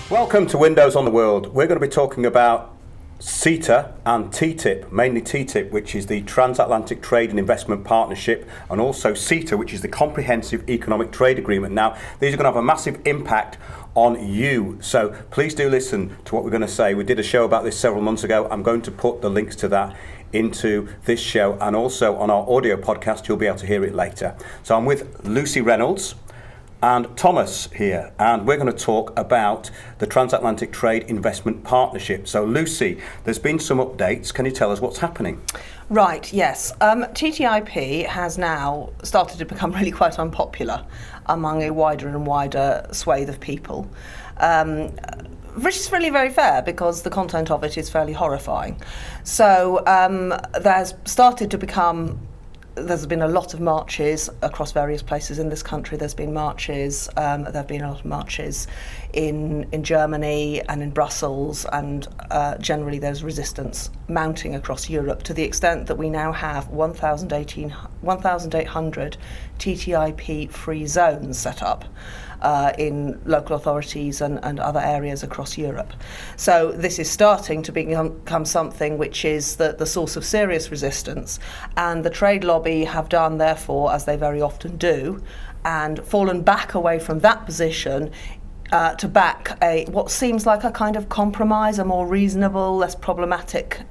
Welcome to Windows on the World. We're going to be talking about CETA and TTIP, mainly TTIP, which is the Transatlantic Trade and Investment Partnership, and also CETA, which is the Comprehensive Economic Trade Agreement. Now, these are going to have a massive impact on you, so please do listen to what we're going to say. We did a show about this several months ago. I'm going to put the links to that into this show, and also on our audio podcast, you'll be able to hear it later. So I'm with Lucy Reynolds and Thomas here, and we're going to talk about the Transatlantic Trade Investment Partnership. So Lucy, there's been some updates. Can you tell us what's happening? Right, yes. TTIP has now started to become really quite unpopular among a wider and wider swathe of people, which is really very fair because the content of it is fairly horrifying. So there's been a lot of marches across various places in this country. There's been marches, there have been a lot of marches in Germany and in Brussels, and generally there's resistance mounting across Europe to the extent that we now have 1,800 TTIP-free zones set up in local authorities and other areas across Europe. So this is starting to become something which is the source of serious resistance, and the trade lobby have done, therefore, as they very often do, and fallen back away from that position to back what seems like a kind of compromise, a more reasonable, less problematic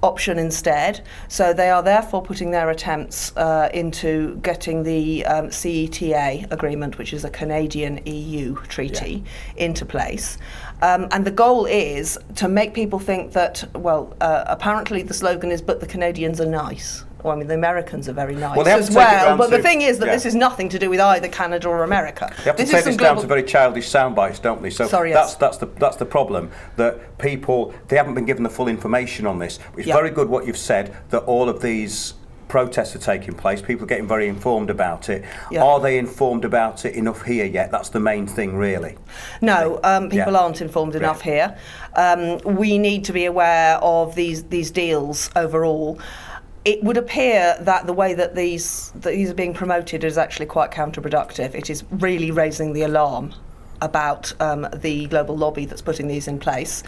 option instead. So they are therefore putting their attempts into getting the CETA agreement, which is a Canadian EU treaty, into place. And the goal is to make people think that, apparently the slogan is, but the Canadians are nice. Well, I mean, the Americans are very nice as well, but the thing is that this is nothing to do with either Canada or America. They have to take this down to very childish sound bites, don't they? So that's the problem, that people, they haven't been given the full information on this. It's very good what you've said, that all of these protests are taking place, people are getting very informed about it. Are they informed about it enough here yet? That's the main thing, really. No, people aren't informed enough here. We need to be aware of these deals overall. It would appear that the way that these are being promoted is actually quite counterproductive. It is really raising the alarm about the global lobby that's putting these in place.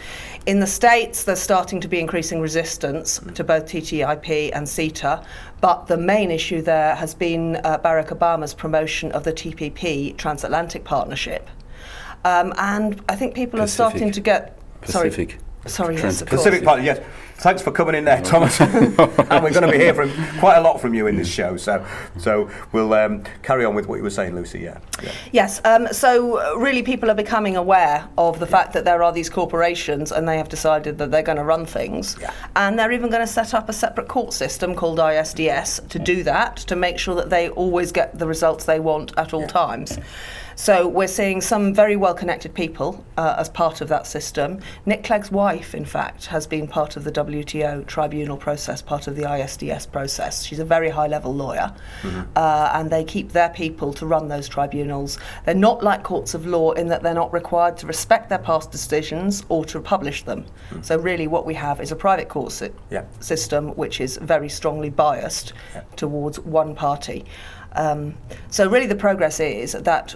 In the States, there's starting to be increasing resistance to both TTIP and CETA, but the main issue there has been Barack Obama's promotion of the TPP, Transatlantic Partnership. And I think people are starting to get... Pacific. Sorry, yes, of course. Pacific Partner, yes. Thanks for coming in there, Thomas. And we're going to be hearing quite a lot from you in this show. So we'll carry on with what you were saying, Lucy. Yes. So really, people are becoming aware of the fact that there are these corporations, and they have decided that they're going to run things, and they're even going to set up a separate court system called ISDS to do that, to make sure that they always get the results they want at all times. So we're seeing some very well-connected people as part of that system. Nick Clegg's wife, in fact, has been part of the WTO tribunal process, part of the ISDS process. She's a very high-level lawyer, and they keep their people to run those tribunals. They're not like courts of law in that they're not required to respect their past decisions or to publish them. So really what we have is a private court system which is very strongly biased towards one party. So really the progress is that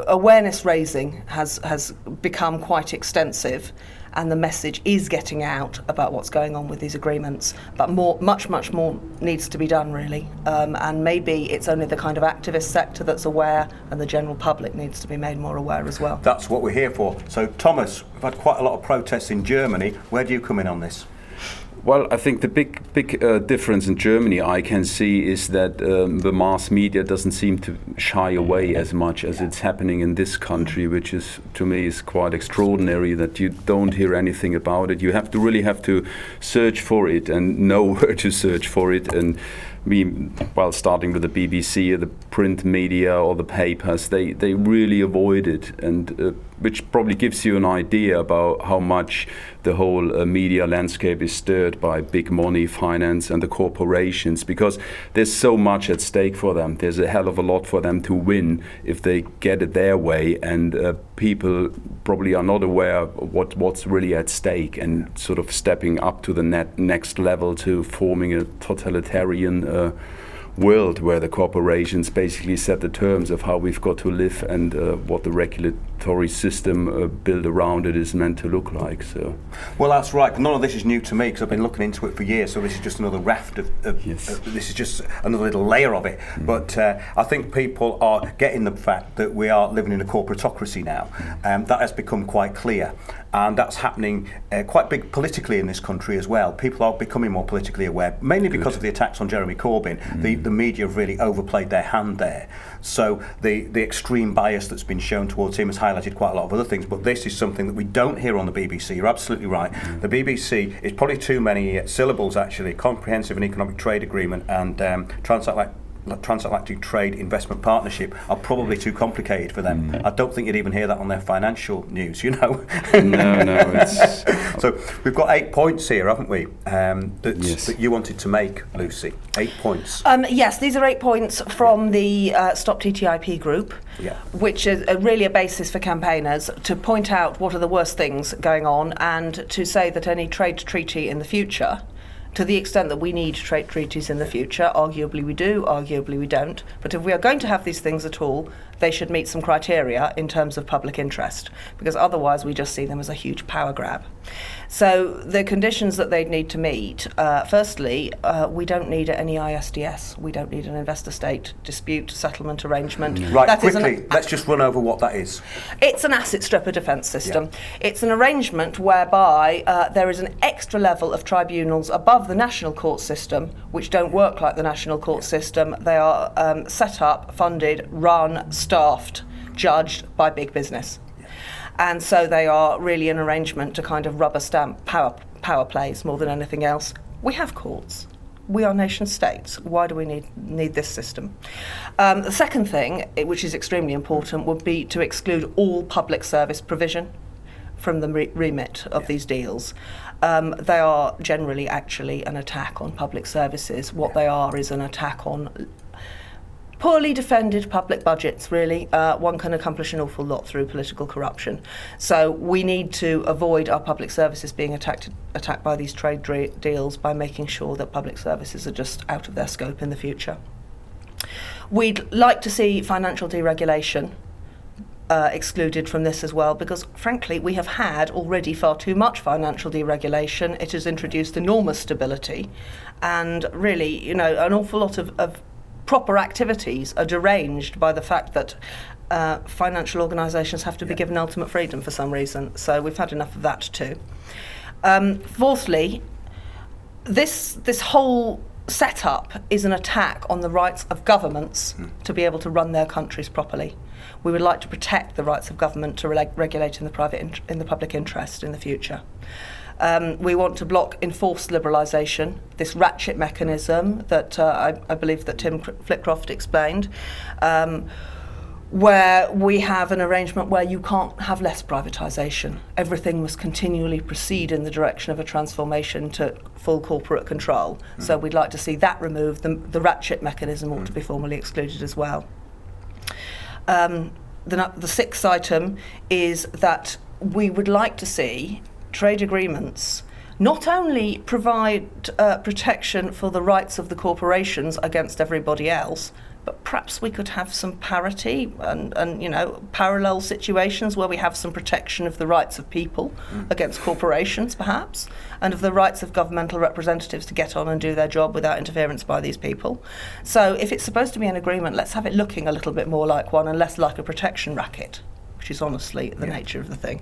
awareness raising has become quite extensive, and the message is getting out about what's going on with these agreements, but much more needs to be done, really, and maybe it's only the kind of activist sector that's aware, and the general public needs to be made more aware as well. That's what we're here for. So Thomas, we've had quite a lot of protests in Germany. Where do you come in on this? Well, I think the big difference in Germany I can see is that the mass media doesn't seem to shy away as much as it's happening in this country, which is, to me, is quite extraordinary that you don't hear anything about it. You really have to search for it and know where to search for it. And starting with the BBC or the print media or the papers, they really avoid it, and which probably gives you an idea about how much the whole media landscape is stirred by big money, finance, and the corporations, because there's so much at stake for them. There's a hell of a lot for them to win if they get it their way, and people probably are not aware of what's really at stake, and sort of stepping up to the next level to forming a totalitarian world where the corporations basically set the terms of how we've got to live and what the regulatory system built around it is meant to look like. So, well, that's right. None of this is new to me because I've been looking into it for years. So this is just another raft of Yes. this is just another little layer of it. But I think people are getting the fact that we are living in a corporatocracy now. That has become quite clear. And that's happening quite big politically in this country as well. People are becoming more politically aware, mainly because of the attacks on Jeremy Corbyn. The media have really overplayed their hand there. So the extreme bias that's been shown towards him has highlighted quite a lot of other things. But this is something that we don't hear on the BBC. You're absolutely right. The BBC is probably too many syllables, actually. Comprehensive and Economic Trade Agreement and Transatlantic Trade Investment Partnership are probably too complicated for them. I don't think you'd even hear that on their financial news, you know. No, it's... So we've got 8 points here, haven't we, Yes. that you wanted to make, Lucy? 8 points. Yes, these are 8 points from the Stop TTIP group, Yeah. which is really a basis for campaigners to point out what are the worst things going on and to say that any trade treaty in the future, to the extent that we need trade treaties in the future, arguably we do, arguably we don't, but if we are going to have these things at all, they should meet some criteria in terms of public interest, because otherwise we just see them as a huge power grab. So the conditions that they'd need to meet, firstly, we don't need any ISDS. We don't need an investor-state dispute settlement arrangement. Right, That is quickly, let's just run over what that is. It's an asset stripper defence system. It's an arrangement whereby there is an extra level of tribunals above the national court system, which don't work like the national court system. They are set up, funded, run, staffed, judged by big business. And so they are really an arrangement to kind of rubber stamp power plays more than anything else. We have courts. We are nation states. Why do we need this system? The second thing, which is extremely important, would be to exclude all public service provision from the remit of these deals. They are generally actually an attack on public services. What they are is an attack on poorly defended public budgets, really. One can accomplish an awful lot through political corruption. So we need to avoid our public services being attacked by these trade deals by making sure that public services are just out of their scope in the future. We'd like to see financial deregulation excluded from this as well, because frankly we have had already far too much financial deregulation. It has introduced enormous stability, and really, an awful lot of proper activities are deranged by the fact that financial organisations have to be given ultimate freedom for some reason. So we've had enough of that too. Fourthly, this whole setup is an attack on the rights of governments to be able to run their countries properly. We would like to protect the rights of government to regulate in the public interest in the future. We want to block enforced liberalisation, this ratchet mechanism that I believe that Tim Flitcroft explained, where we have an arrangement where you can't have less privatisation. Everything must continually proceed in the direction of a transformation to full corporate control. So we'd like to see that removed. The ratchet mechanism ought to be formally excluded as well. The sixth item is that we would like to see trade agreements not only provide protection for the rights of the corporations against everybody else, but perhaps we could have some parity and parallel situations where we have some protection of the rights of people against corporations, perhaps, and of the rights of governmental representatives to get on and do their job without interference by these people. So if it's supposed to be an agreement, let's have it looking a little bit more like one and less like a protection racket, which is honestly the nature of the thing.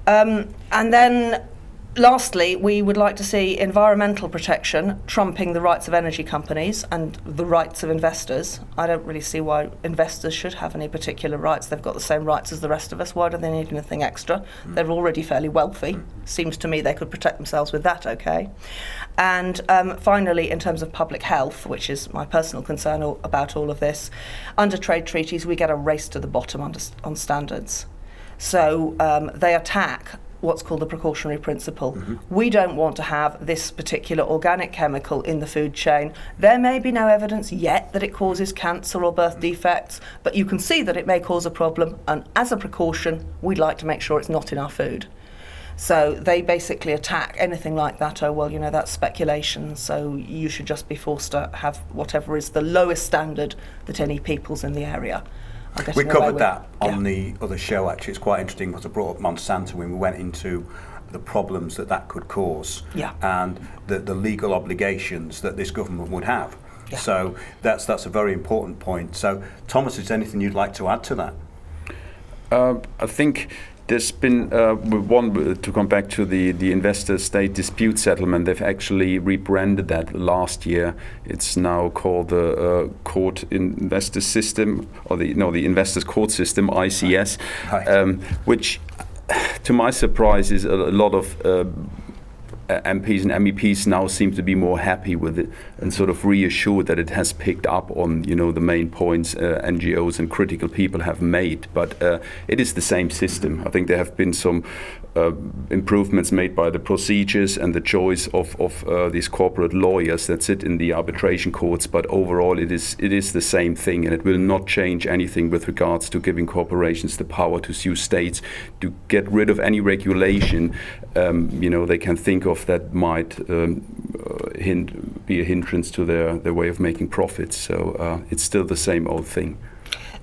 And then lastly, we would like to see environmental protection trumping the rights of energy companies and the rights of investors. I don't really see why investors should have any particular rights. They've got the same rights as the rest of us. Why do they need anything extra? They're already fairly wealthy. Seems to me they could protect themselves with that, okay? And finally, in terms of public health, which is my personal concern about all of this, under trade treaties we get a race to the bottom on standards. So they attack what's called the precautionary principle. We don't want to have this particular organic chemical in the food chain. There may be no evidence yet that it causes cancer or birth defects, but you can see that it may cause a problem, and as a precaution, we'd like to make sure it's not in our food. So they basically attack anything like that. Oh, well, that's speculation, so you should just be forced to have whatever is the lowest standard that any peoples in the area are getting We away covered with. that on the other show, actually. It's quite interesting because I brought up Monsanto when we went into the problems that could cause and the legal obligations that this government would have. Yeah. So that's a very important point. So, Thomas, is there anything you'd like to add to that? I think there's been to come back to the investor-state dispute settlement. They've actually rebranded that last year. It's now called the Court Investor System, or the Investors Court System, ICS, Right. which, to my surprise, is a lot of MPs and MEPs now seem to be more happy with it and sort of reassured that it has picked up on the main points NGOs and critical people have made. But it is the same system. I think there have been some improvements made by the procedures and the choice of these corporate lawyers that sit in the arbitration courts. But overall, it is the same thing, and it will not change anything with regards to giving corporations the power to sue states to get rid of any regulation they can think of that might be a hindrance to their way of making profits. So it's still the same old thing.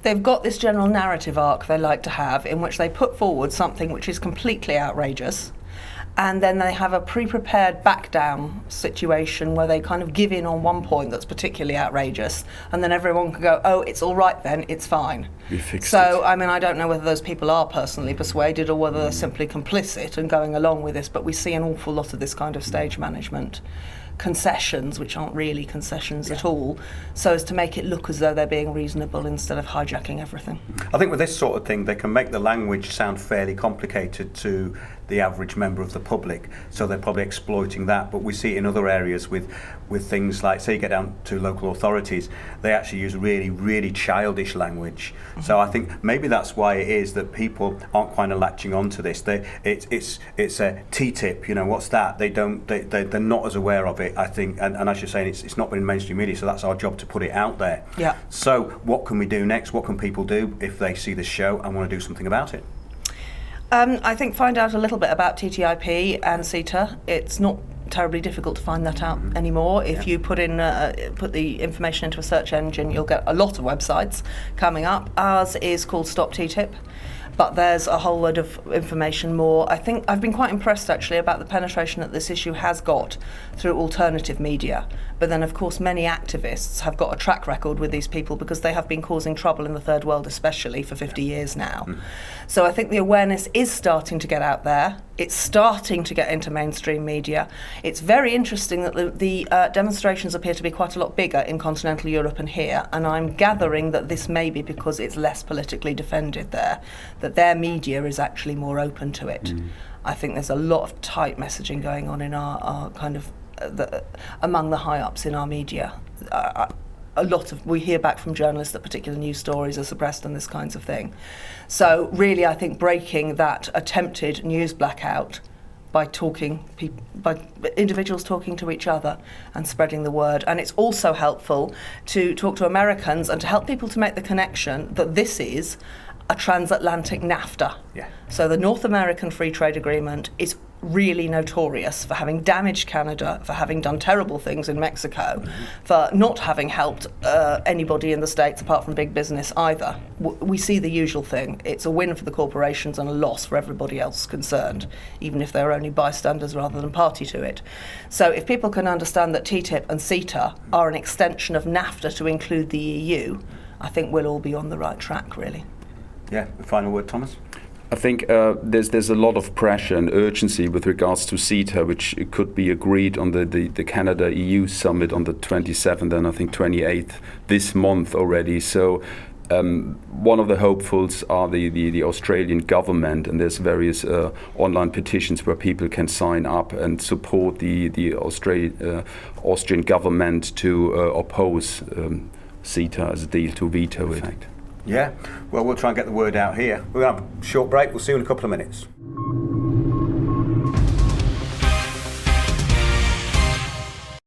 They've got this general narrative arc they like to have, in which they put forward something which is completely outrageous, and then they have a pre-prepared back-down situation where they kind of give in on one point that's particularly outrageous, and then everyone can go, oh, it's all right then, it's fine. We fixed So, it. I mean, I don't know whether those people are personally persuaded or whether they're simply complicit and going along with this, but we see an awful lot of this kind of stage management concessions, which aren't really concessions at all, so as to make it look as though they're being reasonable instead of hijacking everything. I think with this sort of thing, they can make the language sound fairly complicated to the average member of the public, so they're probably exploiting that. But we see it in other areas with things like, say you get down to local authorities, they actually use really, really childish language. Mm-hmm. So I think maybe that's why it is that people aren't kind of latching onto this. It's a TTIP, what's that? They're not as aware of it, I think, and as you're saying, it's not been in mainstream media, so that's our job to put it out there. Yeah. So what can we do next? What can people do if they see this show and want to do something about it? I think find out a little bit about TTIP and CETA. It's not terribly difficult to find that out anymore. If you put the information into a search engine, you'll get a lot of websites coming up. Ours is called Stop TTIP, but there's a whole load of information more. I think I've been quite impressed actually about the penetration that this issue has got through alternative media. But then, of course, many activists have got a track record with these people because they have been causing trouble in the third world, especially for 50 years now. So I think the awareness is starting to get out there. It's starting to get into mainstream media. It's very interesting that the demonstrations appear to be quite a lot bigger in continental Europe and here, and I'm gathering that this may be because it's less politically defended there, that their media is actually more open to it. I think there's a lot of tight messaging going on in our kind of among the high-ups in our media. We hear back from journalists that particular news stories are suppressed and this kinds of thing. So really, I think breaking that attempted news blackout by individuals talking to each other and spreading the word. And it's also helpful to talk to Americans and to help people to make the connection that this is a transatlantic NAFTA. Yeah. So the North American Free Trade Agreement is really notorious for having damaged Canada, for having done terrible things in Mexico, for not having helped anybody in the States apart from big business either. We see the usual thing. It's a win for the corporations and a loss for everybody else concerned, even if they're only bystanders rather than party to it. So if people can understand that TTIP and CETA are an extension of NAFTA to include the EU, I think we'll all be on the right track, really. Yeah, the final word, Thomas? I think there's a lot of pressure and urgency with regards to CETA, which could be agreed on the Canada-EU summit on the 27th and I think 28th this month already. So one of the hopefuls are the Australian government, and there's various online petitions where people can sign up and support the Austrian government to oppose CETA as a deal, to veto it. Yeah, well, we'll try and get the word out here. We'll have a short break. We'll see you in a couple of minutes.